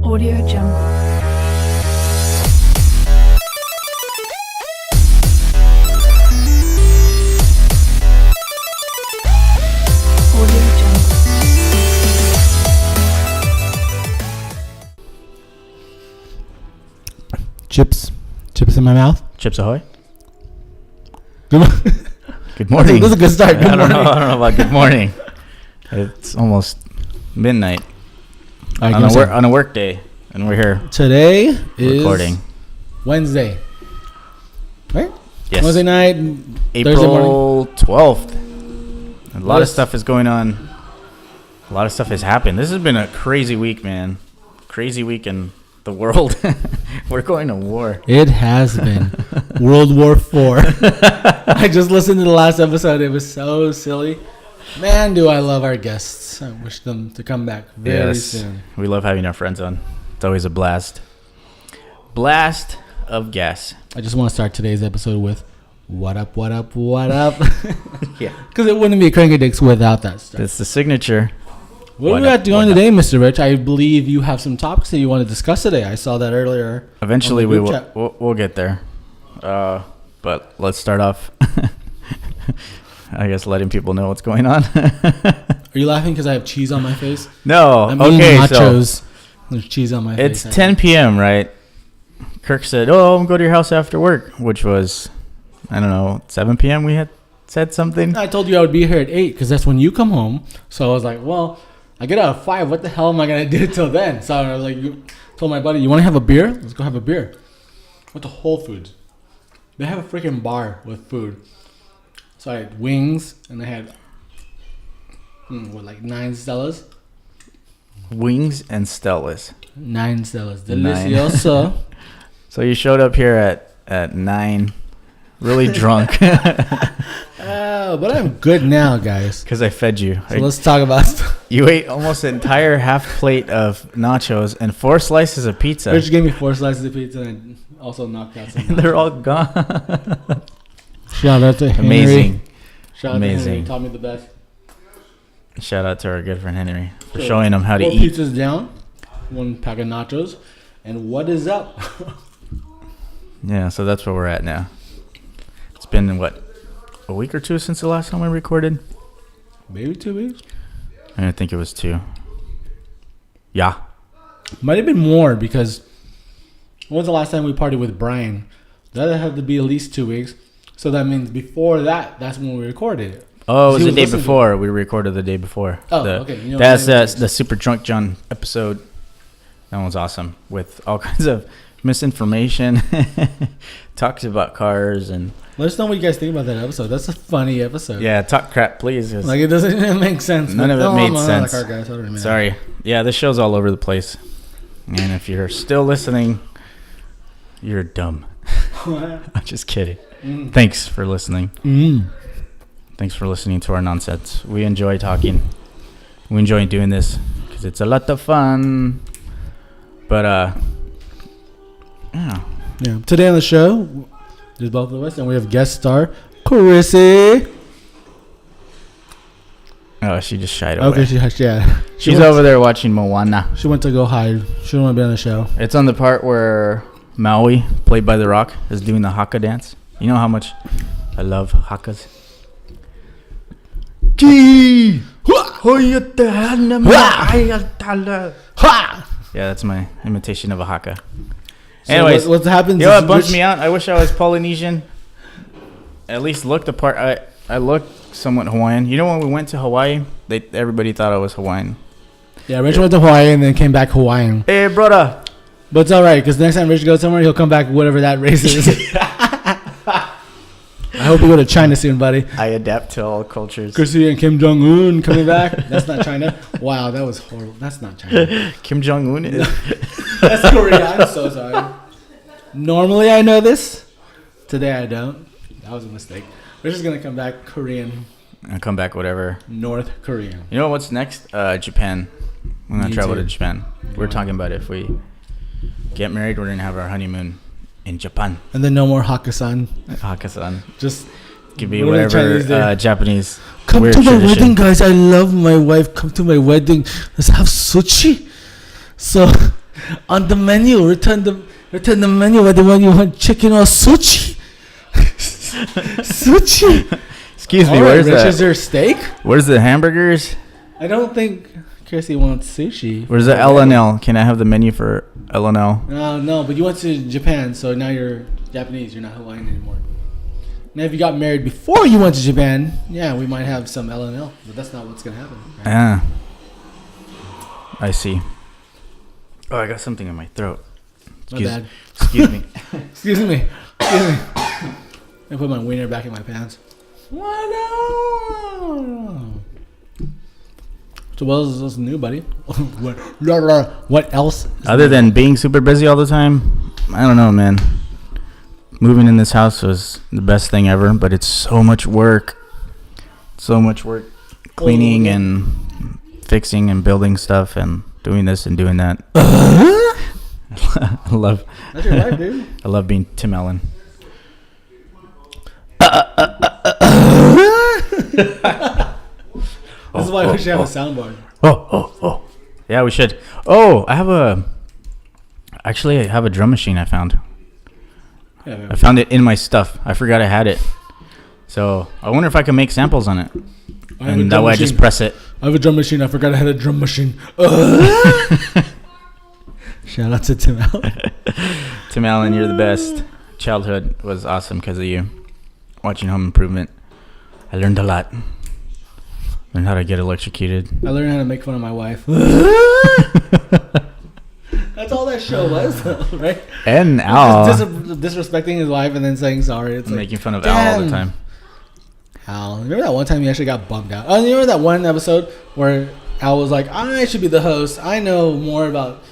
Audio Jungle. Audio Jungle. Chips in my mouth. Chips Ahoy. Good, Good morning. This is a good start. Good I don't morning. know about good morning. It's almost midnight on a work day, and we're here Today is recording. Wednesday, right? Yes. Wednesday night, Thursday morning. April 12th. A lot of Yes. stuff is going on. A lot of stuff has happened. This has been a crazy week, man. Crazy week in the world. We're going to war. It has been World War IV. I just listened to the last episode. It was so silly. Man, do I love our guests. I wish them to come back very soon. We love having our friends on. It's always a blast. Blast of gas. I just want to start today's episode with what up, what up, what up. Yeah. Because it wouldn't be Crankydicks without that stuff. That's the signature. What are we got doing today, Mr. Rich? I believe you have some topics that you want to discuss today. I saw that earlier. Eventually, we'll get there. But let's start off. I guess letting people know what's going on. Are you laughing because I have cheese on my face? No. I'm eating Okay. nachos. So There's cheese on my face. it's 10 p.m. right? Kirk said, "Oh, I'm going to go to your house after work," which was, I don't know, 7 p.m. We had said something. I told you I would be here at 8 because that's when you come home. So I was like, well, I get out at 5. What the hell am I going to do till then? So I was like, told my buddy, you want to have a beer? Let's go have a beer. Went to Whole Foods. They have a freaking bar with food. So I had wings and I had, like 9 Stellas? Wings and Stellas. 9 Stellas. Delicioso. So you showed up here at 9, really drunk. But I'm good now, guys. Because I fed you. So let's talk about stuff. You ate almost an entire half plate of nachos and 4 slices of pizza. Rich gave me 4 slices of pizza and also knocked out some. They're all gone. Shout out to Henry. Amazing. Shout out to Henry. Taught me the best. Shout out to our good friend Henry for So, showing him how to 4 eat. pizzas down, 1 pack of nachos, and what is up? Yeah, so that's where we're at now. It's been, what, a week or 2 since the last time we recorded? Maybe 2 weeks. I think it was 2. Yeah. Might have been more because when was the last time we partied with Brian? That had to be at least 2 weeks. So that means before that, that's when we recorded it. Oh, it was He the day listening. before. We recorded the day before. Oh, okay. You know That's what? the Super Drunk John episode. That one's awesome with all kinds of misinformation. Talks about cars and Let us know what you guys think about that episode. That's a funny episode. yeah, talk crap, please. 'Cause Like it doesn't even make sense. None of it made sense. Car guy, so it doesn't matter. sorry. Yeah, this show's all over the place. And if you're still listening, you're dumb. I'm just kidding. Thanks for listening. Thanks for listening to our nonsense. We enjoy talking. We enjoy doing this because it's a lot of fun. But yeah. Today on the show, there's both of us, and we have guest star Chrissy. Oh, she just shied away. Okay, yeah. She's over there watching Moana. She went to go hide. She didn't want to be on the show. It's on the part where Maui, played by The Rock, is doing the haka dance. You know how much I love hakas? Yeah, that's my imitation of a haka. So Anyways, what happens? you know is what bummed Rich- me out? I wish I was Polynesian. At least looked the part. I looked somewhat Hawaiian. You know when we went to Hawaii, everybody thought I was Hawaiian. Yeah, Rich went to Hawaii and then came back Hawaiian. Hey, brother. But it's all right because next time Rich goes somewhere, he'll come back whatever that race is. I hope you go to China soon, buddy. I adapt to all cultures. Chrissy and Kim Jong Un coming back. That's not China. Wow, that was horrible. That's not China. Kim Jong Un is. That's Korea. I'm so sorry. Normally I know this. Today I don't. That was a mistake. We're just gonna come back Korean. I'll come back, whatever. North Korean. You know what's next? Japan. We're going to travel to Japan. We're talking about if we get married, we're going to have our honeymoon in Japan. And then no more Hakkasan. Haka-san. Just Give me What are the whatever Chinese do? Japanese come weird to my tradition. wedding, guys. I love my wife. Come to my wedding. Let's have sushi. So On the menu, return the menu whether you want chicken or sushi. Sushi. Excuse me, All right, where's Rich, the is there steak? where's the hamburgers? I don't think Chrissy wants sushi. Where's the L&L? Can I have the menu for L&L? No, but you went to Japan, so now you're Japanese. You're not Hawaiian anymore. Now, if you got married before you went to Japan, yeah, we might have some L&L, but that's not what's gonna happen. Ah, I see. Oh, I got something in my throat. My bad. Excuse me. Excuse me. I put my wiener back in my pants. What else? So what else is new, buddy? What else? Other than being super busy all the time, I don't know, man. Moving in this house was the best thing ever, but it's so much work. So much work cleaning and fixing and building stuff and doing this and doing that. I love That's your life, dude. I love being Tim Allen. This is why we should have a soundboard. Oh. Yeah, we should. Oh, I have a drum machine I found. Yeah, I found it in my stuff. I forgot I had it. So I wonder if I can make samples on it. And that way I just press it. I have a drum machine. I forgot I had a drum machine. Shout out to Tim Allen. Tim Allen, you're the best. Childhood was awesome because of you. Watching Home Improvement. I learned a lot. Learned how to get electrocuted. I learned how to make fun of my wife. That's all that show was, right? And Al. Just disrespecting his wife and then saying sorry. It's Making fun of damn. Al all the time. Al, remember that one time he actually got bummed out? Oh, you remember that one episode where Al was like, I should be the host. I know more about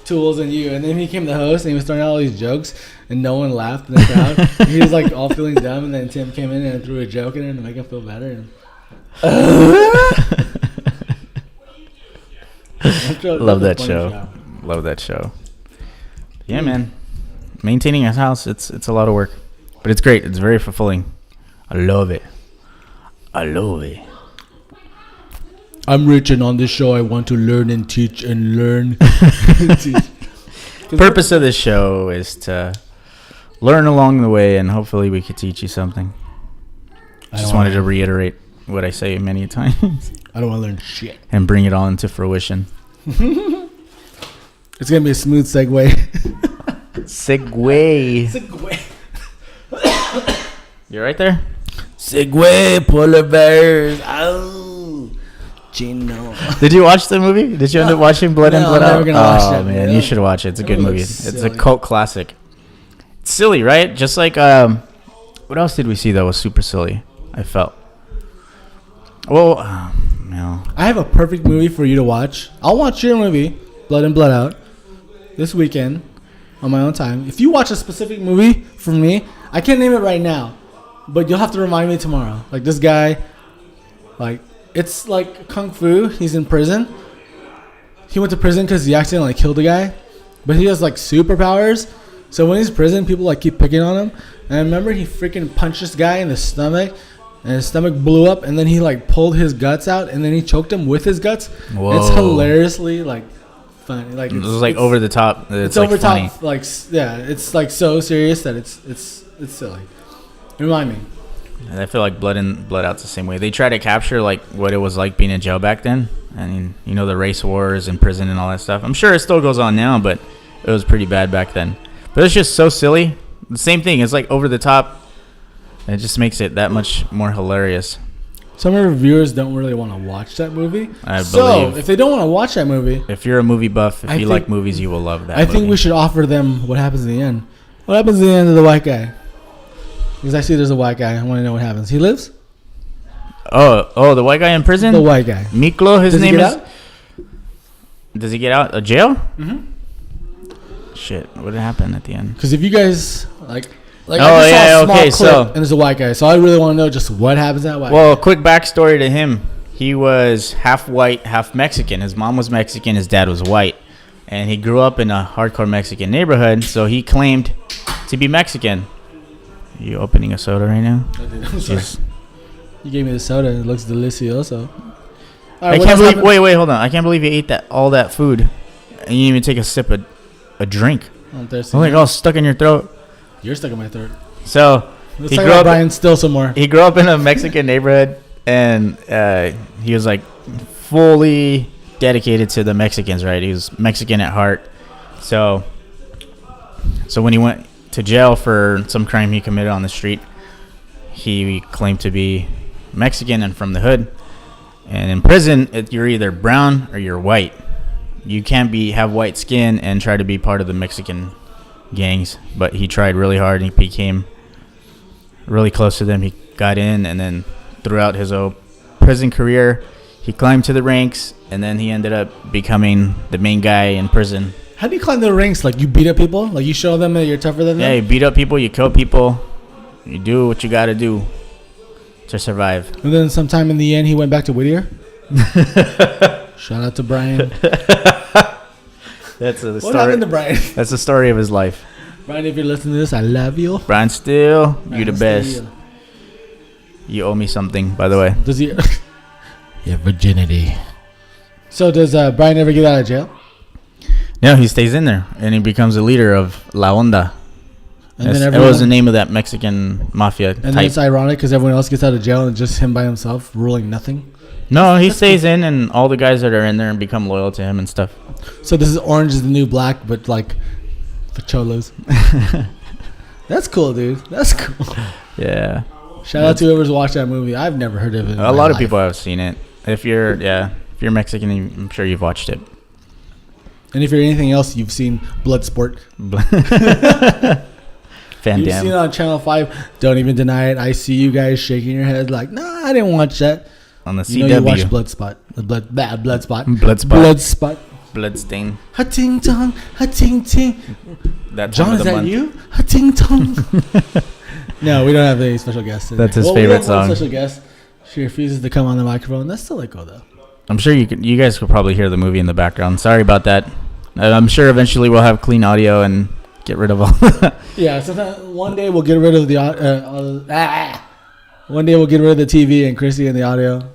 tools than you. And then he became the host and he was throwing out all these jokes and no one laughed in the crowd. He was like all feeling dumb and then Tim came in and threw a joke in it to make him feel better. And Love that show. Love that show. Yeah, man. Maintaining a house, it's a lot of work. But it's great. It's very fulfilling. I love it. I'm rich and on this show I want to learn and teach and learn. Purpose of this show is to learn along the way and hopefully we could teach you something. Just wanted to reiterate what I say many times. I don't want to learn shit. And bring it all into fruition. It's going to be a smooth segue. Segway. You right there? Segway, polar bears. Oh, Gino. Did you watch the movie? Did you end up watching Blood In, Blood I'm Out? never gonna watch that, man, man. you should watch it. It's a good movie. looks It's a silly. cult classic. It's silly, right? Just like what else did we see that was super silly? I felt. Well, no. I have a perfect movie for you to watch. I'll watch your movie, Blood In, Blood Out, this weekend on my own time. If you watch a specific movie from me, I can't name it right now, but you'll have to remind me tomorrow. Like this guy, like it's like kung fu. He's in prison. He went to prison because he accidentally killed a guy, but he has like superpowers. So when he's in prison, people like keep picking on him. And I remember he freaking punched this guy in the stomach, and his stomach blew up. And then he like pulled his guts out, and then he choked him with his guts. Whoa. It's hilariously like funny. Like It was like over the top. It's over like funny. top. Like yeah, it's like so serious that it's silly. Remind me. And I feel like Blood In, Blood Out's the same way. They try to capture like what it was like being in jail back then. I mean, you know, the race wars in prison and all that stuff. I'm sure it still goes on now, but it was pretty bad back then. But it's just so silly. The same thing. It's like over the top. It just makes it that much more hilarious. Some of our viewers don't really want to watch that movie. I so believe. if they don't want to watch that movie, If you're a movie buff, if I you think- like movies, you will love that I think movie. we should offer them what happens at the end. What happens at the end of the white guy? Because I see there's a white guy. I want to know what happens. He lives? Oh, the white guy in prison? The white guy. Miklo, his Does he name get is. out? Does he get out of jail? Mm-hmm. Shit, what happened at the end? Because if you guys like Oh, I just yeah, saw a small okay, clip so- and there's a white guy, so I really want to know just what happens to that white guy. Well, quick backstory to him. He was half white, half Mexican. His mom was Mexican, his dad was white. And he grew up in a hardcore Mexican neighborhood, so he claimed to be Mexican. Are you opening a soda right now? I'm sorry. Just- You gave me the soda. It looks delicioso. I can't believe. Wait, hold on. I can't believe you ate all that food, and you didn't even take a sip of a drink. I'm thirsty. I'm like, all stuck in your throat. You're stuck in my throat. So Let's talk about Brian still some more. He grew up in a Mexican neighborhood, and he was like fully dedicated to the Mexicans, right? He was Mexican at heart. So when he went to jail for some crime he committed on the street, he claimed to be Mexican and from the hood. And in prison, you're either brown or you're white. You can't have white skin and try to be part of the Mexican gangs. But he tried really hard, and he became really close to them. He got in, and then throughout his prison career, he climbed to the ranks, and then he ended up becoming the main guy in prison. How do you climb the ranks? Like, you beat up people? Like, you show them that you're tougher than them? Yeah, you beat up people, you kill people, you do what you got to do to survive. And then sometime in the end, he went back to Whittier? Shout out to Brian. That's the story. What happened to Brian? That's the story of his life. Brian, if you're listening to this, I love you. Brian Steele, you the Brian best. Steele. You owe me something, by the way. Does he... Your virginity. So does Brian ever get out of jail? No, he stays in there, and he becomes a leader of La Onda. And then That everyone, was the name of that Mexican mafia and then type. it's ironic because everyone else gets out of jail and just him by himself, ruling nothing. No, he stays in, and all the guys that are in there and become loyal to him and stuff. So this is Orange is the New Black, but like for cholos. That's cool, dude. That's cool. Yeah. Shout out to whoever's watched that movie. I've never heard of it. A lot of people have seen it. If you're Mexican, I'm sure you've watched it. And if you're anything else, you've seen Bloodsport. Van You've Damme. seen it on Channel 5. Don't even deny it. I see you guys shaking your head like, nah, I didn't watch that. On the CW. You know you watched Bloodspot. Bloodspot. Bloodspot. Bloodstain. Ha-ting tong. Ha-ting ting. That John, is that you? Ha-ting tong. No, we don't have any special guests today. That's his we favorite have one song. special guest. She refuses to come on the microphone. That's still cool, though. I'm sure you guys could probably hear the movie in the background. Sorry about that. I'm sure eventually we'll have clean audio and get rid of all. Yeah, one day we'll get rid of the one day we'll get rid of the TV and Chrissy and the audio.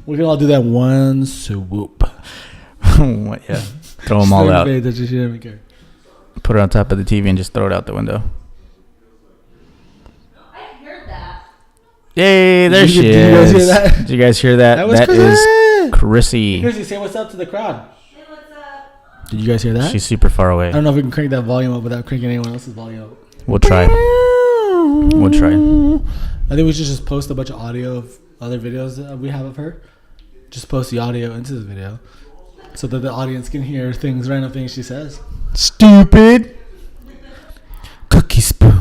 We can all do that one swoop. Yeah, throw them all out. She didn't even care. Put it on top of the TV and just throw it out the window. I heard that. Yay, there she Did you guys is. hear that? Did you guys hear that? That was That is Chrissy. Chrissy, say what's up to the crowd. Hey, what's up? Did you guys hear that? She's super far I away. don't know if we can crank that volume up without cranking anyone else's volume up. We'll try. We'll try. I think we should just post a bunch of audio of other videos that we have of her. Just post the audio into the video so that the audience can hear random things she says. Stupid. Cookie spoon.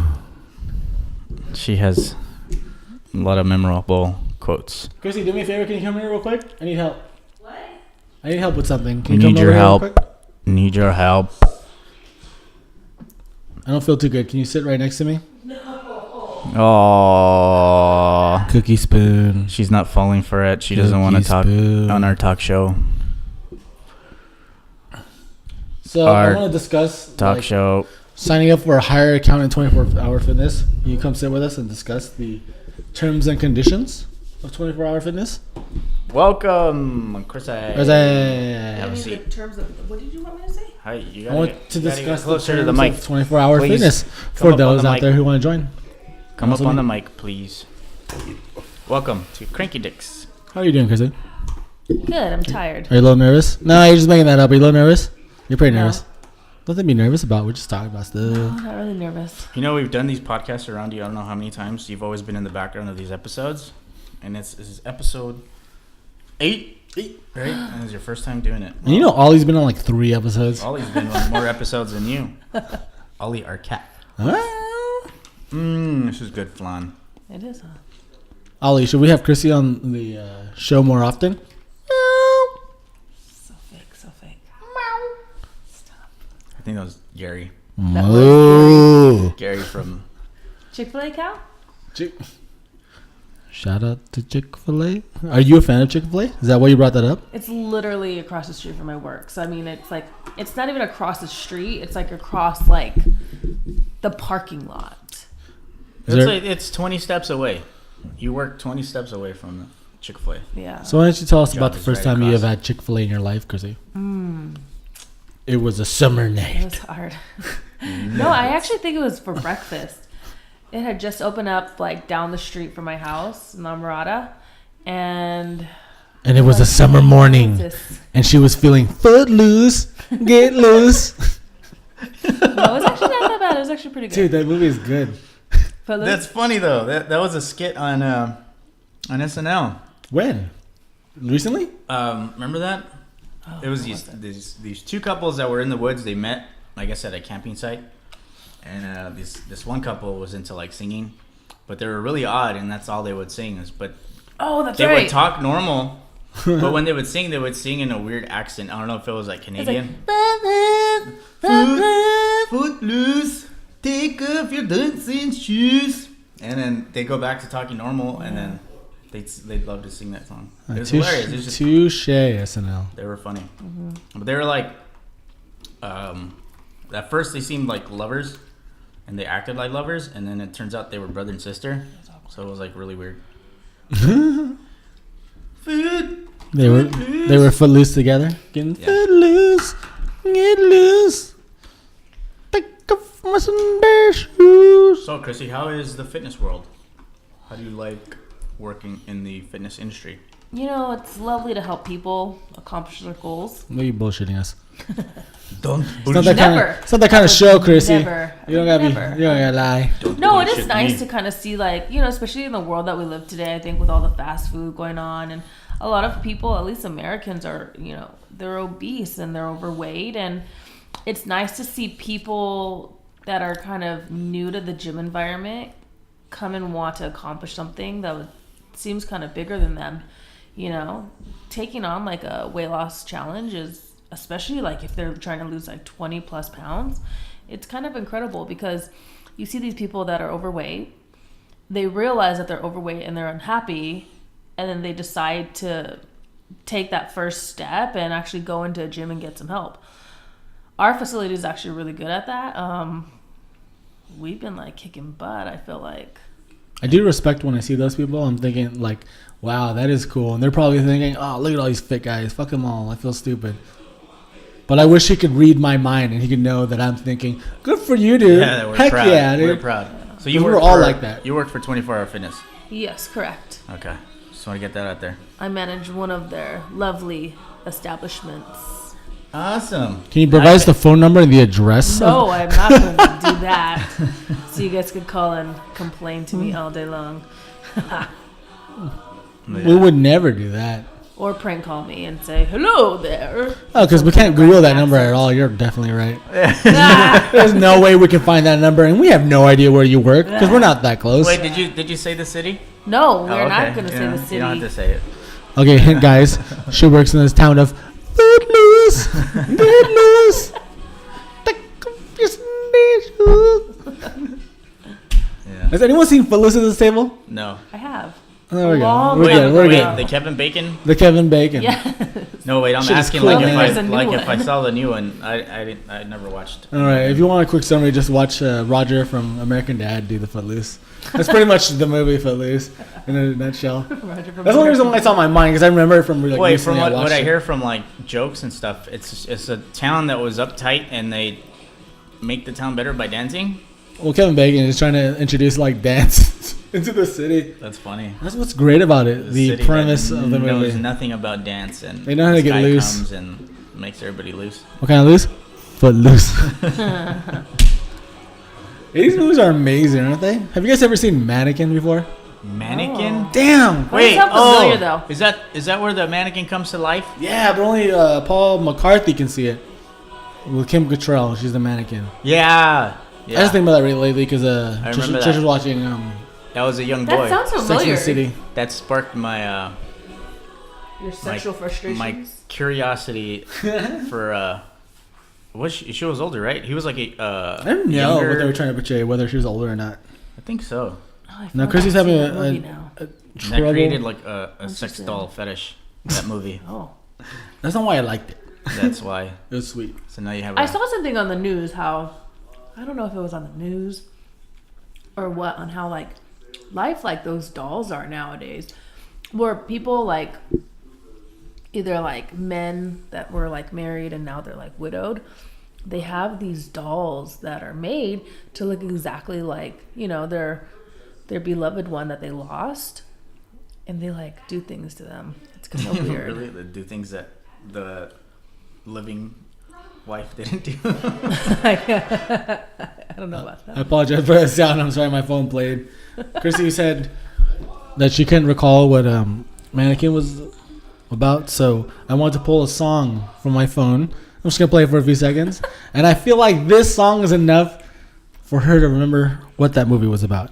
She has a lot of memorable quotes. Chrissy, do me a favor. Can you come here real quick? I need help. What? I need help with something. Can We you come need over your here real help. quick? Need your help. I don't feel too good. Can you sit right next to me? Oh, Cookie spoon. she's not falling for it. She doesn't want to talk spoon. on our talk show. So Our I want to discuss Talk show. signing up for a higher account in 24-hour fitness. Can you come sit with us and discuss the terms and conditions of 24-hour fitness? Welcome, Chris. Or is that- Have a In seat. terms of what did you want me to say? Hi, you I gotta want to you gotta get discuss closer the to the terms mic. of 24-hour Please. fitness Come for up on those the out mic. there who want to join. Come up Also on the me. mic, please. Welcome to Crankydicks. How are you doing, Chrissy? Good. I'm tired. Are you a little nervous? No, you're just making that up. Are you a little nervous? You're pretty No. nervous. Nothing to be nervous about. We're just talking about stuff. I'm not really nervous. You know, we've done these podcasts around you. I don't know how many times. You've always been in the background of these episodes. And this is episode 8. Right? And it's your first time doing it. And you know, Ollie's been on like 3 episodes. Ollie's been on more episodes than you. Ollie, our cat. This is good flan. It is. Ollie, should we have Chrissy on the show more often? So fake. So fake. Stop. I think that was Gary. That Moo. Gary from... Chick-fil-A cow? Shout out to Chick-fil-A. Are you a fan of Chick-fil-A? Is that why you brought that up? It's literally across the street from my work. So I mean, it's like it's not even across the street. It's like across like the parking lot. It's 20 steps away. You work 20 steps away from Chick-fil-A. Yeah. So why don't you tell us about the is first right time you across. have had Chick-fil-A in your life, Chrissy? It was a summer It night. was hard. No, I actually think it was for breakfast. It had just opened up like down the street from my house in La Mirada, and It was a summer morning, this- and she was feeling footloose, get loose. no, it was actually not that bad. It was actually pretty good. Dude, that movie is good. Footloose? That's funny though. That was a skit on SNL. When? Recently? Remember that? Oh, It was what these two couples that were in the woods. They met, I guess, at a camping site, and this one couple was into like singing, but they were really odd, and that's all they would sing. But Oh, that's they right. would talk normal, but when they would sing in a weird accent. I don't know if it was like It's Canadian. like, Footloose, take off your dancing shoes, and then they go back to talking normal, and then they'd love to sing that song. It was hilarious. It was just, Touche, SNL. they were funny, but they were like, at first they seemed like lovers, and they acted like lovers, and then it turns out they were brother and sister. So it was like really weird. They were footloose together. Getting Yeah. footloose, get loose. Take off my Sunday shoes. So Chrissy, how is the fitness world? How do you like working in the fitness industry? you know, it's lovely to help people accomplish their goals. What are you bullshitting us? Don't It's not that kind Never. of. It's not that kind of show, Chrissy. Never. You don't gotta Never. be. You don't gotta lie. No, it is nice to kind of see, like, you know, especially in the world that we live today, I think with all the fast food going on, and a lot of people, at least Americans, are, you know, they're obese and they're overweight, and it's nice to see people that are kind of new to the gym environment come and want to accomplish something that seems kind of bigger than them. You know, taking on like a weight loss challenge is, especially like if they're trying to lose like 20 plus pounds, it's kind of incredible because you see these people that are overweight, they realize that they're overweight and they're unhappy, and then they decide to take that first step and actually go into a gym and get some help. Our facility is actually really good at that. We've been like kicking butt, I feel like. I do respect when I see those people. I'm thinking like, wow, that is cool. And they're probably thinking, oh, look at all these fit guys. Fuck them all. I feel stupid. But I wish he could read my mind and he could know that I'm thinking, good for you, dude. Yeah, we're Heck proud. yeah, We're dude. proud. So Because we're work all for- like that. You work for 24 Hour Fitness. Yes, correct. Okay. Just want to get that out there. I manage one of their lovely establishments. Awesome. Can you provide us the phone number and the address? No, I'm not going to do that. So you guys could call and complain to me all day long. We would never do that. Or prank call me and say, hello there. Oh, because we can't Google that number at all. You're definitely right. There's no way we can find that number, and we have no idea where you work because we're not that close. Wait, did you say the city? No, we're Oh, not okay. going to You say don't- the city. You don't have to say it. Okay, hint, guys. She works in this town of Footloose. Get loose. Take off your Sunday shoes. Yeah. Has anyone seen Footloose at this table? No. I have. Oh, there we go. Long We're time good. ago. We're Wait, good. the Kevin Bacon? The Kevin Bacon. Yeah. No, wait. I'm Shit is asking cool, like man. if There's a I new like if I one. saw the new one. I never watched. All right. If you want a quick summary, just watch Roger from American Dad do the Footloose. That's pretty much the movie Footloose in a nutshell. Roger from That's the only reason why it's on my mind because I remember it from like Wait, recently from what watched I it. hear from like jokes and stuff, it's a town that was uptight and they make the town better by dancing. Well, Kevin Bacon is trying to introduce like dance into the city. That's funny. That's what's great about it. The city premise that of the knows movie. nothing about dance, and They know how to this get guy loose. comes and makes everybody loose. What kind of loose? Footloose. These movies are amazing, aren't they? Have you guys ever seen Mannequin before? Mannequin. Oh. Damn. Why does it sound familiar, though? Is that where the mannequin comes to life? Yeah, but only Paul McCarthy can see it. With Kim Cattrall, she's the mannequin. Yeah. I just think about that really lately because remember Trish that. was watching That was a young That boy. sounds Sex and familiar. the City. That sparked my Your sexual frustrations. my curiosity for she was older, right? He was like a I don't know what they were trying to portray, whether she was older or not. I think so. Oh, I feel No, like Chrissy's I've having seen that movie now. And trouble. that created like a sex Interesting. doll fetish. That movie. Oh. That's not why I liked it. That's why. It was sweet. So now you have. I saw something on the news how, I don't know if it was on the news or what, on how like life like those dolls are nowadays, where people like either like men that were like married and now they're like widowed. They have these dolls that are made to look exactly like, you know, their beloved one that they lost, and they like do things to them. It's kind of weird. Really, they do things that the living wife didn't do. I don't know about I that. apologize for that sound. I'm sorry, my phone played. Chrissy said that she couldn't recall what Mannequin was about, so I wanted to pull a song from my phone. I'm just gonna play it for a few seconds, and I feel like this song is enough for her to remember what that movie was about.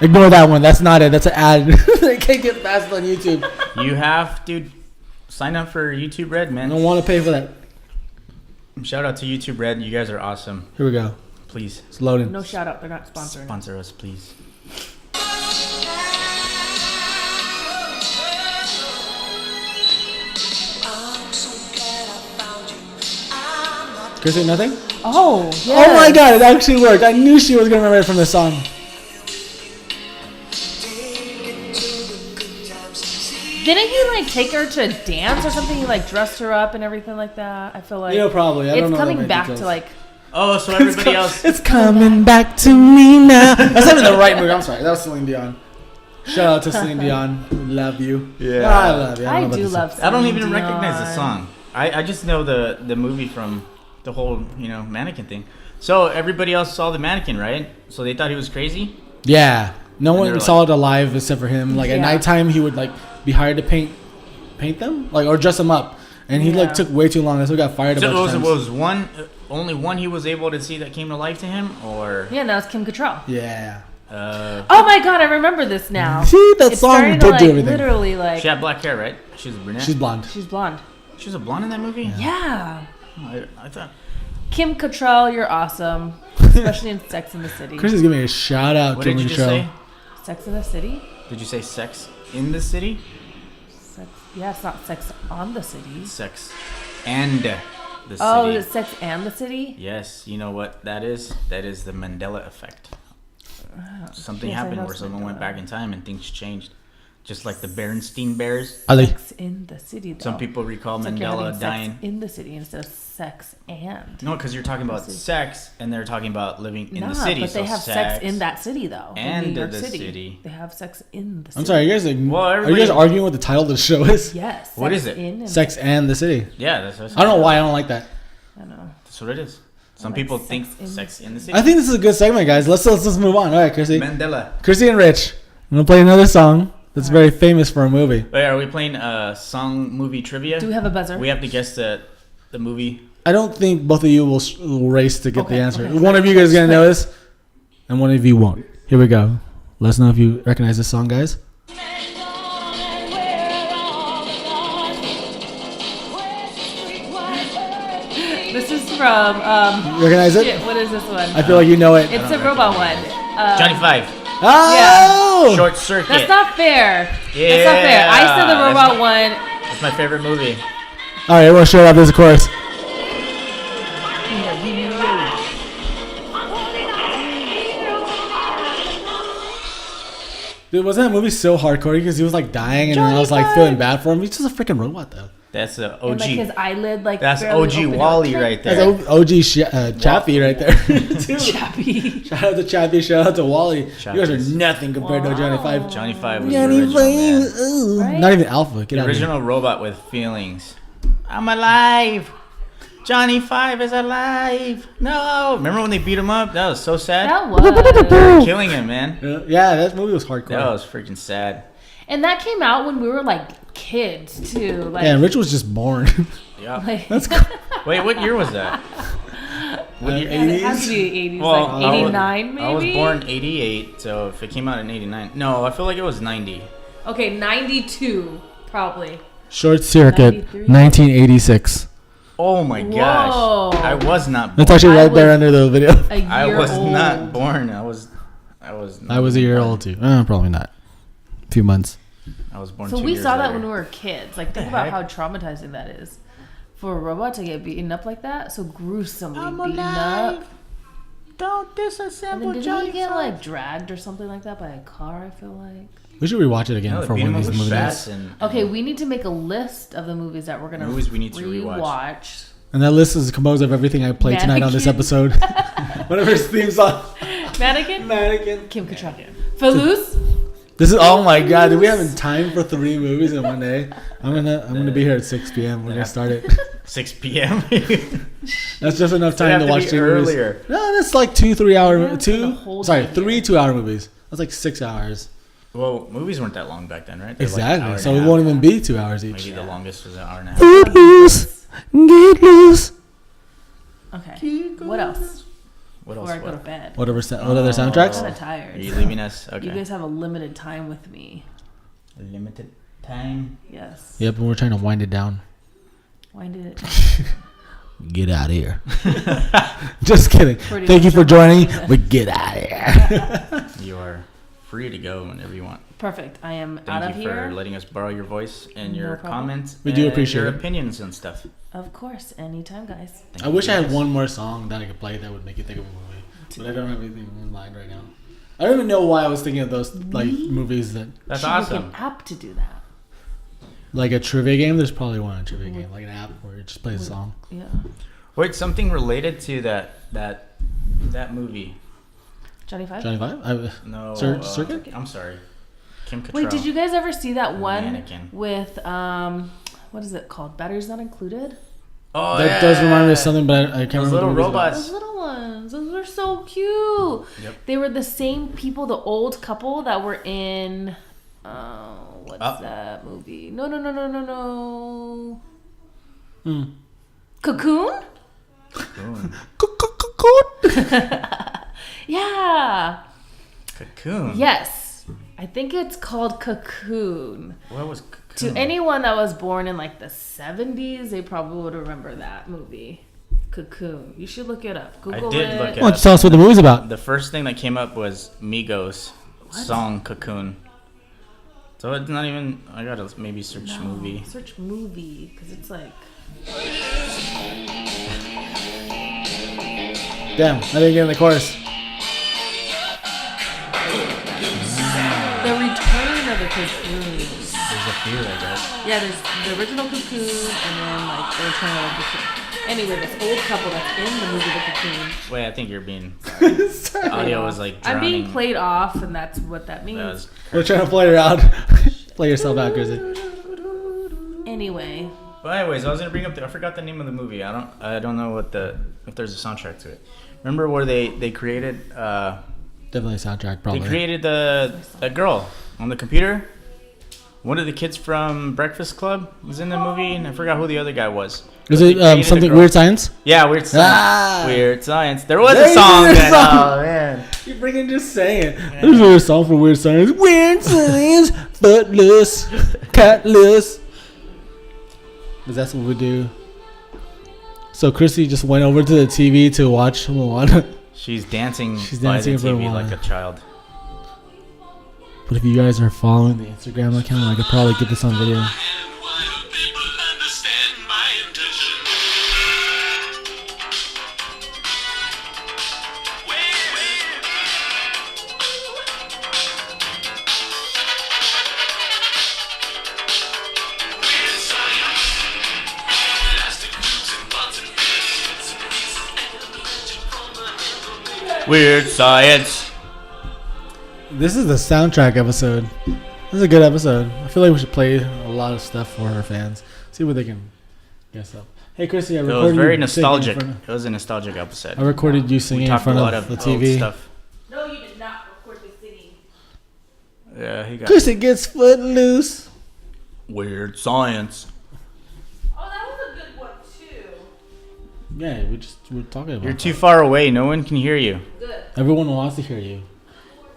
Ignore that one. That's not it. That's an ad. They can't get past it on YouTube. You have to sign up for YouTube Red, I man. don't want to pay for that. Shout out to YouTube Red. You guys are awesome. Here we go. Please It's loading. No shout out. They're not sponsoring. sponsor us, please. Chrissy, nothing? Oh, yes. Oh my god, it actually worked. I knew she was gonna remember it from the song. Didn't he like take her to dance or something? He like dressed her up and everything like that. I feel like Yeah, probably. I don't it's know coming that many back details. to like. Oh, so everybody else. It's coming back to me now. That's not even the right movie. I'm sorry. That was Celine Dion. Shout out to Celine Dion. We love you. Yeah. I love you. I don't know do about this. love. I don't even Celine recognize the Dion. song. I just know the movie from the whole, you know, mannequin thing. So everybody else saw the mannequin, right? So they thought he was crazy? Yeah. No And one they're saw it alive except for him. Like at Yeah. nighttime, he would like be hired to paint them, like or dress them up, and he like Yeah. took way too long. That's why he got fired a So bunch of times. was one only one he was able to see that came to life to him, or Yeah, now it's Kim Cattrall. Yeah. Oh my god, I remember this now. See, that It's song starting did to, do like, everything. literally like. she had black hair, right? She was a brunette. She's blonde. She's blonde. She was a blonde in that movie. Yeah. Oh, I thought. Kim Cattrall, you're awesome, especially in Sex in the City. Chris is giving me a shout out. What to did you the just show. say? Sex in the City. Did you say sex in the city? Sex. Yeah, it's not Sex on the City. Sex and the city. Oh, is it Sex and the City? Yes, you know what that is? That is the Mandela effect. Something yes, I happened know where someone Mandela. went back in time and things changed. Just like the Berenstein Bears. Ali. Sex in the City. Though. Some people recall It's like you're Mandela having dying. Sex in the city instead of sex and. No, because you're talking about City. sex and they're talking about living in Nah, the city. but they so have sex in that city though. and in New York the City. city. They have sex in the city. I'm sorry, you guys. Like, Well, are you everybody- guys arguing what the title of the show is? Yes. What Sex is it? In and Sex and the City. Yeah, that's what I don't know why I don't like that. I know. That's what it is. Some like people sex think in sex the in the city. I think this is a good segment, guys. Let's move on. All right, Chrissy. Mandela. Chrissy and Rich. I'm gonna play another song that's very famous for a movie. Wait, are we playing song movie trivia? Do we have a buzzer? We have to guess the movie. I don't think both of you will race to get Okay, the answer. okay. One of you guys is gonna know this, and one of you won't. Here we go. Let us know if you recognize this song, guys. This is from You recognize it? shit, what is this one? I feel like you know it. It's a robot one. Johnny Five. Oh! Short Circuit. That's not fair. Yeah. That's not fair. I said the robot one. That's my favorite movie. All right, everyone, show up. There's a chorus. Dude, wasn't that movie so hardcore because he was like dying and then I was like Johnny feeling Five. bad for him? He's just a freaking robot though. That's the And like his OG. eyelid like That's barely OG opened up. Wally right there. That's OG Chappie right there. Dude, Chappie. shout out to Chappie, shout out to Wally. You guys are Chappies. nothing compared to Johnny Wow. Five. Johnny Five was Johnny the original, man. Five. Right? Not even Alpha. Get The out of here. original robot with feelings. I'm alive. Johnny Five is alive. No. Remember when they beat him up? That was so sad. That was. Killing him, man. Yeah, that movie was hardcore. That was freaking sad. And that came out when we were like kids too. Like, Yeah, and Rich was just born. Yeah. like That's Wait, what year was that? What year? it has to be 80s, Well, like I was- 89 maybe. I was born 88, so if it came out in 89. No, I feel like it was 90. Okay, 92 probably. Short Circuit, 93? 1986. Oh my Whoa. gosh. I was not born. That's actually I right there was under the video. A year I was old. not born. I was I was a year born. old too. Probably not. A few months. I was born So 2 we years saw that later. when we were kids. Like, think the about heck? how traumatizing that is for a robot to get beaten up like that. So gruesomely I'm beaten alive. up. Don't And then disassemble didn't Johnny he get Five. like dragged or something like that by a car? I feel like. We should rewatch it again No, for the one of these was movie fast nights. and Okay, we need to make a list of the movies that we're gonna Movies we need to rewatch. And that list is composed of everything I played tonight on this Mannequin. episode. Whatever his theme song. Mannequin. Kim Cattrall. Footloose. This is oh my god! Dude, we having time for 3 movies in one day. I'm gonna be here at 6 p.m. We're gonna start it. 6 p.m. That's just enough They time have to to watch be 2 earlier. movies. No, that's like 3 hour Yeah, it's like a whole day. 3 2-hour movies. That's like 6 hours. Well, movies weren't that long back then, right? They were like an Exactly. hour and So a it half. won't even be 2 hours each. Maybe the longest was an hour and a half. Footloose, get loose. Okay. What else? What else? Before I go to What? bed. What other I'm soundtracks? kind of tired. Are you leaving us? Okay. You guys have a limited time with me. Limited time. Yes. Yep, and we're trying to wind it down. Why did it? Get out of here. Just kidding. Pretty Thank you much for I'm joining, not- but get out of here. You are free to go whenever you want. Perfect. I am out Thank of you here. for letting us borrow your voice and No your problem. comments. We do and appreciate your it. opinions and stuff. Of course. Anytime, guys. Thank I you wish I had guys. one more song that I could play that would make you think of a movie, but I don't have anything in mind right now. I don't even know why I was thinking of those like movies that That's Should make awesome. an app to do that. like a trivia game. There's probably one a trivia game, like an app where it just plays a song. Yeah. Wait, something related to that movie? Johnny Five. Johnny Five? No. Circuit? I'm sorry. Kim Cattrall. Wait, did you guys ever see that one Mannequin. with what is it called? Batteries Not Included? Oh, That does remind me of something, but I can't Those remember. little what it was about. robots. Those little ones. Those were so cute. Yep. They were the same people, the old couple that were in. What's Up. that movie? No. Hmm. Cocoon? Cocoon. Yeah. Cocoon. Yes. I think it's called Cocoon. What was To Cocoon? anyone that was born in like the 70s, they probably would remember that movie. Cocoon. You should look it up. Google did it. look it Why don't you tell us what the movie's about? The first thing that came up was Migos song Cocoon. So it's not even. I gotta maybe search No, movie. Search movie, because it's like. Damn, I didn't get in the chorus. The Return of the Cocoon. There's a few, I guess. Yeah, there's the original Cocoon and then like the Return of the Cocoon. Anyway, this old couple that's in the movie The Cocoon. Wait, I think you're being. The audio was like I'm drowning. being played off, and that's what that means. That was- We're trying to play her out. Play yourself out, Grizzly. Anyway, But anyways, I was gonna bring up. I forgot the name of the movie. I don't know if there's a soundtrack to it. Remember where they created Definitely a soundtrack, probably. they created that girl on the computer. One of the kids from Breakfast Club was in the movie, and I forgot who the other guy was. Is But they it created a something girl. Weird Science? Yeah, Weird Science. Ah! Weird Science. There was There a is song. a Then. song. Oh man. You're freaking just saying. There's a song for Weird Science. Weird Science, Footloose, Cutless. Because that's what we do. So Chrissy just went over to the TV to watch Moana. She's dancing. She's by dancing the for TV Moana. like a child. But if you guys are following the Instagram account, I could probably get this on video. Weird Science. This is the soundtrack episode. This is a good episode. I feel like we should play a lot of stuff for our fans. See what they can guess up. Hey, Chrissy, I It recorded was very you singing in nostalgic. front It was a nostalgic episode. I recorded you We singing in talked a front lot of the of old TV. stuff. no, you did not record me singing. Yeah, he got Chrissy gets Footloose. Weird Science. Oh, that was a good one too. Yeah, we're talking about You're that. too far away. No one can hear you. Good. Everyone wants to hear you.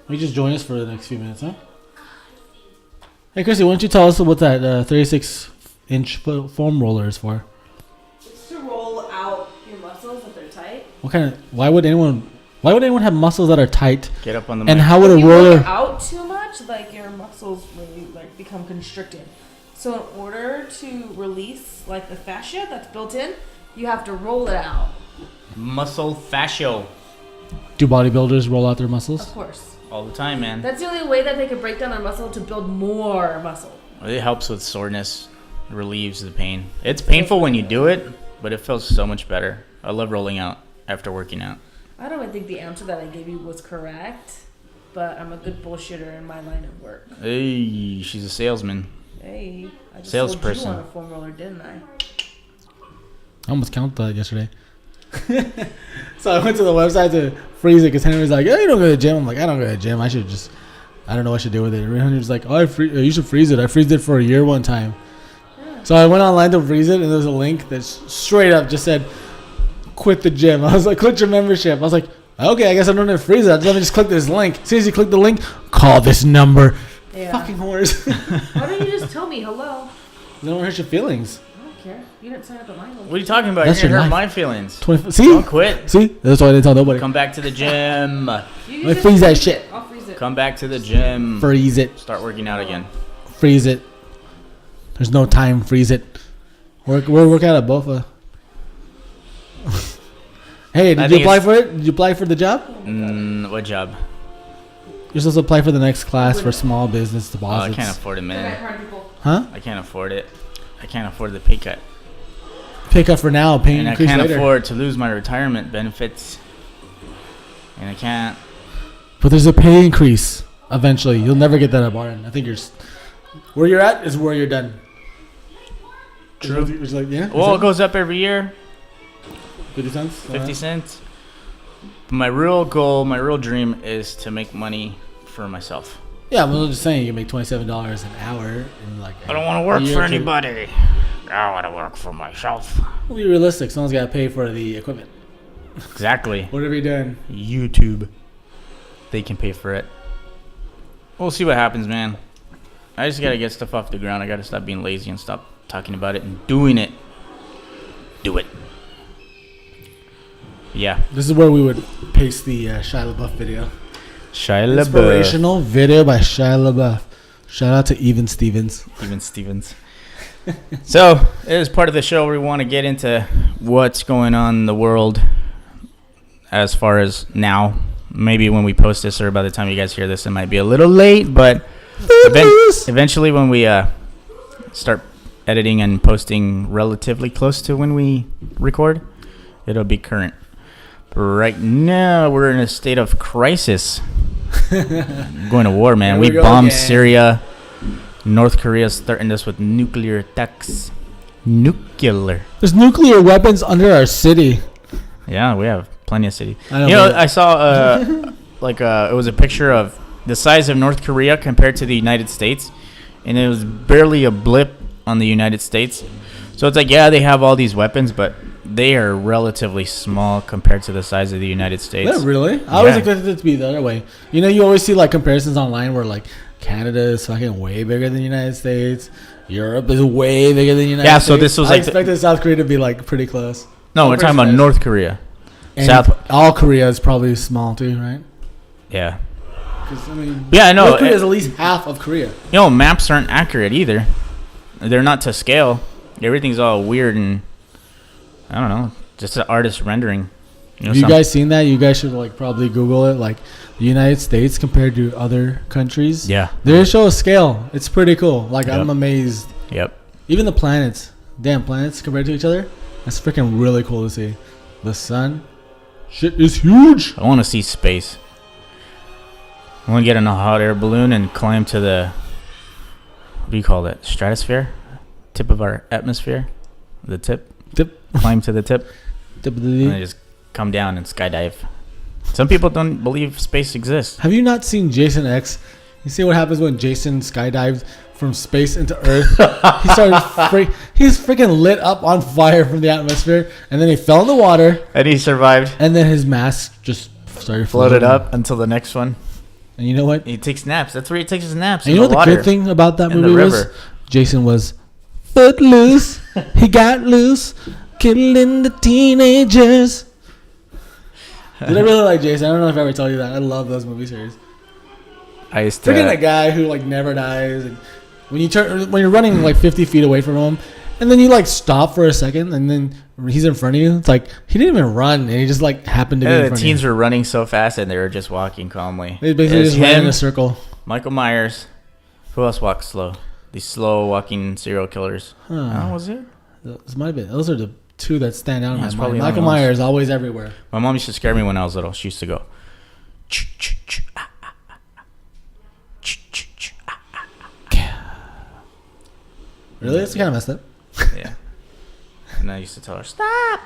You just join us for the next few minutes, huh? Hey, Chrissy, why don't you tell us what that 36-inch foam roller is for? It's to roll out your muscles if they're tight. What kind of? Why would anyone have muscles that are tight? Get up on the And mic. how would a If you work roller? out too much, like your muscles really like become constricted. So in order to release like the fascia that's built in, you have to roll it out. Muscle fascio. Do bodybuilders roll out their muscles? Of course. all the time, man. That's the only way that they could break down their muscle to build more muscle. It helps with soreness, relieves the pain. It's painful when you do it, but it feels so much better. I love rolling out after working out. I don't even think the answer that I gave you was correct, but I'm a good bullshitter in my line of work. Hey, she's a salesman. Hey, I just Salesperson. sold you on a foam roller, didn't I? I almost counted that yesterday. So I went to the website to freeze it because Henry was like, "Yeah, you don't go to the gym." I'm like, "I don't go to the gym. I don't know what I should do with it." And Henry was like, "Oh, you should freeze it. I freezed it for a year one time." Yeah. So I went online to freeze it, and there was a link that straight up just said, "Quit the gym." I was like, "Quit your membership." I was like, "Okay, I guess I don't need to freeze it. Let me just click this link." As soon as you click the link, call this number. Yeah. Fucking whores. Why don't you just tell me hello? They don't hurt your feelings. I don't care. You didn't sign up at my What are you talking about? That's You're your gonna hurt life. my feelings. 20, see? Don't quit. See? That's why I didn't tell nobody. Come back to the gym. You Let me just freeze that shit. I'll freeze it. Come back to the gym. Freeze it. Start working out again. Freeze it. There's no time. Freeze it. We're working out at Bofa. Hey, I did you think apply for it? Did you apply for the job? What job? You're supposed to apply for the next class for small business Oh, I deposits. can't afford it, Good night, man. party people. Huh? I can't afford it. I can't afford the pay cut. Pick up for now. Pay And I increase can't later. afford to lose my retirement benefits. And I can't. But there's a pay increase eventually. You'll never get that at Barton. I think where you're at is where you're done. True. It's like, yeah. Well, it goes up every year. 50 cents. 50 cents. My real goal, my real dream is to make money for myself. Yeah, I'm just saying you make $27 an hour in like. I don't want to work a year for or two. anybody. I want to work for myself. Be realistic. Someone's got to pay for the equipment. Exactly. Whatever you're doing. YouTube. They can pay for it. We'll see what happens, man. I just got to get stuff off the ground. I got to stop being lazy and stop talking about it and doing it. Do it. Yeah. This is where we would paste the Shia LaBeouf video. Shia LaBeouf. Inspirational video by Shia LaBeouf. Shout out to Even Stevens. Even Stevens. So, it is part of the show where we want to get into what's going on in the world as far as now. Maybe when we post this or by the time you guys hear this, it might be a little late, but eventually when we start editing and posting relatively close to when we record, it'll be current. But right now, we're in a state of crisis. Going to war, man. Here We we go bombed again. Syria. North Korea's threatened us with nuclear attacks. Nuclear. There's nuclear weapons under our city. Yeah, we have plenty of cities. I don't You know, know. I saw it was a picture of the size of North Korea compared to the United States, and it was barely a blip on the United States. So it's like, yeah, they have all these weapons, but they are relatively small compared to the size of the United States. Not really. I always Yeah. expected it to be the other way. You know, you always see like comparisons online where like Canada is fucking way bigger than the United States. Europe is way bigger than the United Yeah, States. so this was I like the- expected South Korea to be like pretty close. No, we're talking about Size. North Korea. And South. all Korea is probably small too, right? Yeah. 'Cause, I mean, Yeah, I know. North Korea is at least half of Korea. You know, maps aren't accurate either. They're not to scale. Everything's all weird and I don't know, just an artist rendering. You know, Have you guys seen that? You guys should like probably Google it. Like the United States compared to other countries. Yeah. They show a scale. It's pretty cool. Like Yep. I'm amazed. Yep. Even the planets, damn planets compared to each other. That's freaking really cool to see. The sun, shit is huge. I want to see space. I want to get in a hot air balloon and climb to the, what do you call that? Stratosphere? Tip of our atmosphere? The tip? Tip. Climb to the tip. Tip of the And D. then just come down and skydive. Some people don't believe space exists. Have you not seen Jason X? You see what happens when Jason skydives from space into Earth? He's freaking lit up on fire from the atmosphere, and then he fell in the water, And he survived. and then his mask just started Floated floating. up until the next one. And you know what? He takes naps. That's where he takes his naps. And in you know the what water. the good thing about that In the movie was? river. Jason was footloose. He got loose, killing the teenagers. Did I really like Jason? I don't know if I ever told you that. I love those movie series. I used to. Freaking a guy who like never dies, and when you're running like 50 feet away from him, And then you like stop for a second, and then he's in front of you. It's like he didn't even run, and he just like happened to be in The front teens of you. were running so fast, and they were just walking calmly. They basically It's just ran in him, a circle. Michael Myers. Who else walks slow? These slow walking serial killers. Huh. Oh, was it? This might have been. Those are the two that stand out in That's my probably mind. the Michael only ones. Myers, always everywhere. My mom used to scare me when I was little. She used to go, ch ch ch ah ah ah ah, ch ch ch ah ah ah. Really? It's kind of messed up. Yeah. And I used to tell her, stop.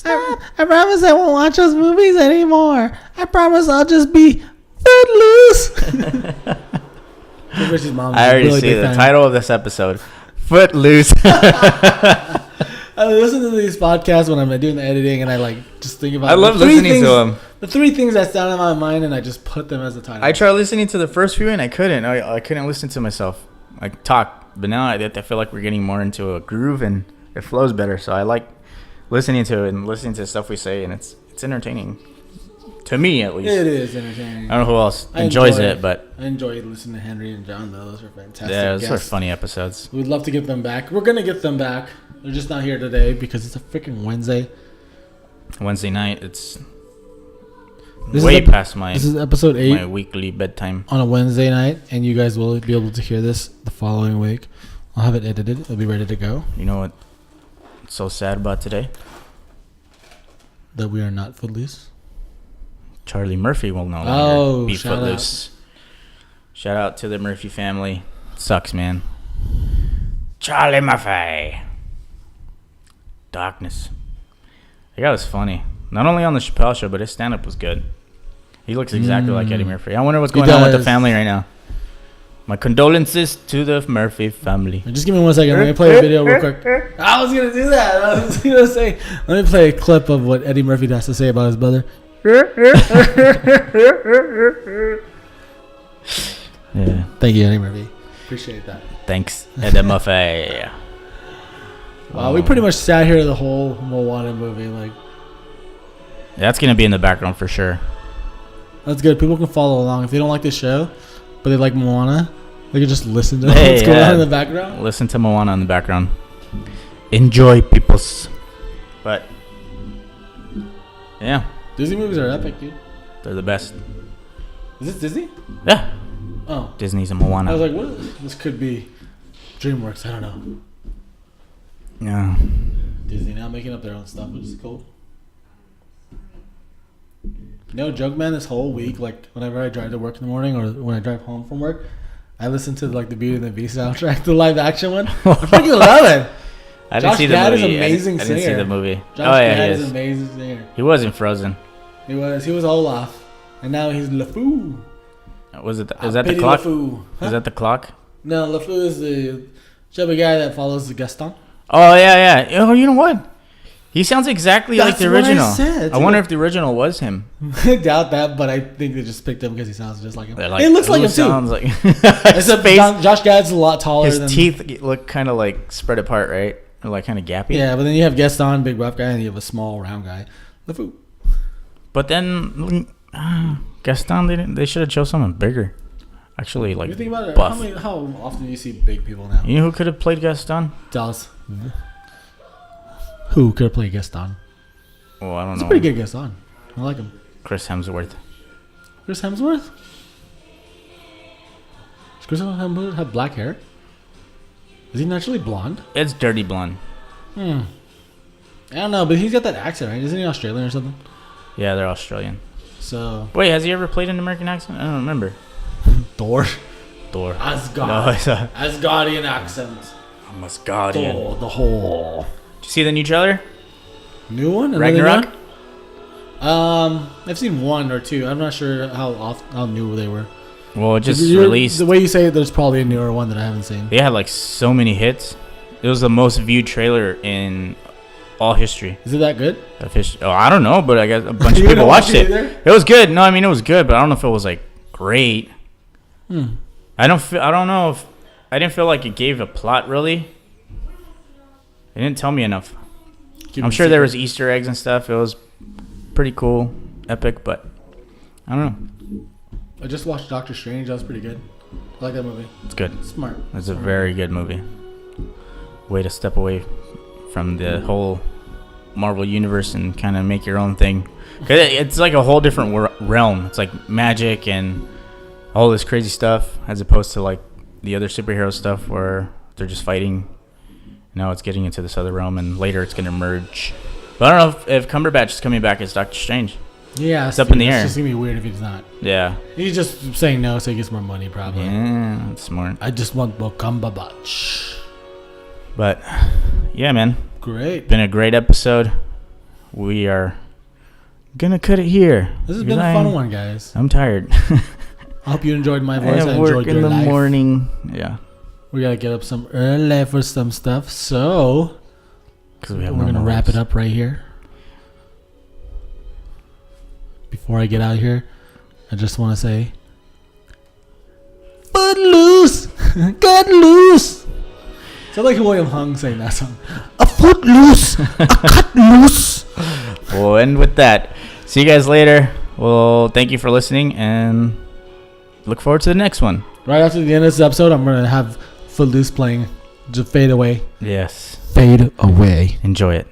I promise I won't watch those movies anymore. I promise I'll just be Footloose. Rich's mom's I already really see big the fan. title of this episode, Footloose. I listen to these podcasts when I'm doing the editing, and I like just think about. I love the three listening things, to them. The three things that stand in my mind, and I just put them as the title. I tried listening to the first few and I couldn't. I couldn't listen to myself. I talk, but now I feel like we're getting more into a groove and it flows better. So I like listening to it and listening to the stuff we say, and it's entertaining. To me, at least. It is entertaining. I don't know who else I enjoys enjoy it, but I enjoy listening to Henry and John, though. Those are fantastic. yeah, those are guests. funny episodes. We'd love to get them back. We're gonna get them back. They're just not here today because it's a freaking Wednesday. Wednesday night, it's This way is past my This is episode 8 my weekly bedtime. on a Wednesday night, and you guys will be able to hear this the following week. I'll have it edited. It'll be ready to go. You know what's so sad about today? That we are not Footloose. Charlie Murphy will no longer Oh, be shout Footloose. Shout out to the Murphy family. Sucks, man. Charlie Murphy. Darkness. That guy was funny. Not only on the Chappelle Show, but his stand-up was good. He looks exactly like Eddie Murphy. I wonder what's He going on with the does. family right now. My condolences to the Murphy family. Just give me 1 second. Let me play a video real quick. I was gonna do that. I was gonna say. Let me play a clip of what Eddie Murphy has to say about his brother. Yeah. Thank you, Eddie Murphy. Appreciate that. Thanks, Eddie Murphy. Wow, we pretty much sat here the whole Moana movie. Like, That's going to be in the background for sure. that's good. People can follow along if they don't like the show, but they like Moana. They can just listen to Hey, what's going yeah. on in the background. Listen to Moana in the background. Enjoy, peoples. But, yeah, Disney movies are epic, dude. they're the best. Is this Disney? Yeah. Oh, Disney's and I was Moana. like, what? This could be DreamWorks. I don't know. Yeah. Disney now making up their own stuff, which is cool. No joke, man. This whole week, like whenever I drive to work in the morning or when I drive home from work, I listen to like the Beauty and the Beast soundtrack, the live action one. I freaking love it. I didn't Josh see the Gad is movie. amazing I didn't see singer. the movie. Josh Oh, yeah, Gad he is is. an amazing singer. He was in Frozen. He was Olaf, and now he's LeFou. Was it? Is that the clock? Is that the clock? No, LeFou is the chubby guy that follows the Gaston. Oh, yeah, yeah. Oh, you know what? He sounds exactly like That's the what I original. said, I wonder dude. if the original was him. I doubt that, but I think they just picked him because he sounds just like him. They're He looks like who him too. sounds like Except face. Josh Gad's a lot taller His than teeth look kind of like spread apart, right? Or like kind of gappy. Yeah, but then you have Gaston, big rough guy, and you have a small round guy. LeFou. But then Gaston, they should have chose someone bigger. Actually, like You think about it. buff. How often do you see big people now? You know who could have played Gaston? Dallas. Who could have played Gaston? Oh, I don't He's know. a pretty good Gaston. I like him. Chris Hemsworth. Chris Hemsworth? Does Chris Hemsworth have black hair? Is he naturally blonde? It's dirty blonde. I don't know, but he's got that accent, right? Isn't he Australian or something? Yeah, they're Australian. So Wait, has he ever played an American accent? I don't remember. Thor. Thor. Asgard. No, it's a Asgardian accent. Asgardian. Thor the whole. Did you see the new trailer? New one? Another Ragnarok? new one? I've seen one or two. I'm not sure how new they were. Well, it just You're- released. The way you say it, there's probably a newer one that I haven't seen. They had like so many hits. It was the most viewed trailer in all history Is it that good? of history. Oh, I don't know, but I guess a bunch of You people don't watched watch it. it either? It was good. No, I mean it was good, but I don't know if it was like great. I don't know if I didn't feel like it gave a plot really. It didn't tell me enough. I'm sure there was Easter eggs and stuff. It was pretty cool, epic, but I don't know. I just watched Doctor Strange. That was pretty good. I like that movie. It's good. Smart. It's a very good movie. way to step away from the whole Marvel universe and kind of make your own thing. 'Cause it's like a whole different realm. It's like magic and all this crazy stuff, as opposed to like the other superhero stuff where they're just fighting. Now it's getting into this other realm, and later it's going to merge. But I don't know if Cumberbatch is coming back as Doctor Strange. Yeah, It's up in the air. It's just gonna be weird if he's not. Yeah. He's just saying no so he gets more money, probably. Yeah, that's smart. I just want more Cumberbatch. But yeah, man, Great. been a great episode. We are gonna cut it here. This has been a fun one, guys. I'm tired. I hope you enjoyed my I voice. I have enjoyed work your in the life. morning. Yeah, We gotta get up some early for some stuff, so because we're gonna wrap it up right here. Before I get out of here, I just want to say, Footloose, get loose. Sound like William Hung saying that song. A foot loose, a cut loose. We'll end with that. See you guys later. Well, thank you for listening, and look forward to the next one. Right after the end of this episode, I'm gonna have Footloose playing. Just fade away. Yes. Fade away. Enjoy it.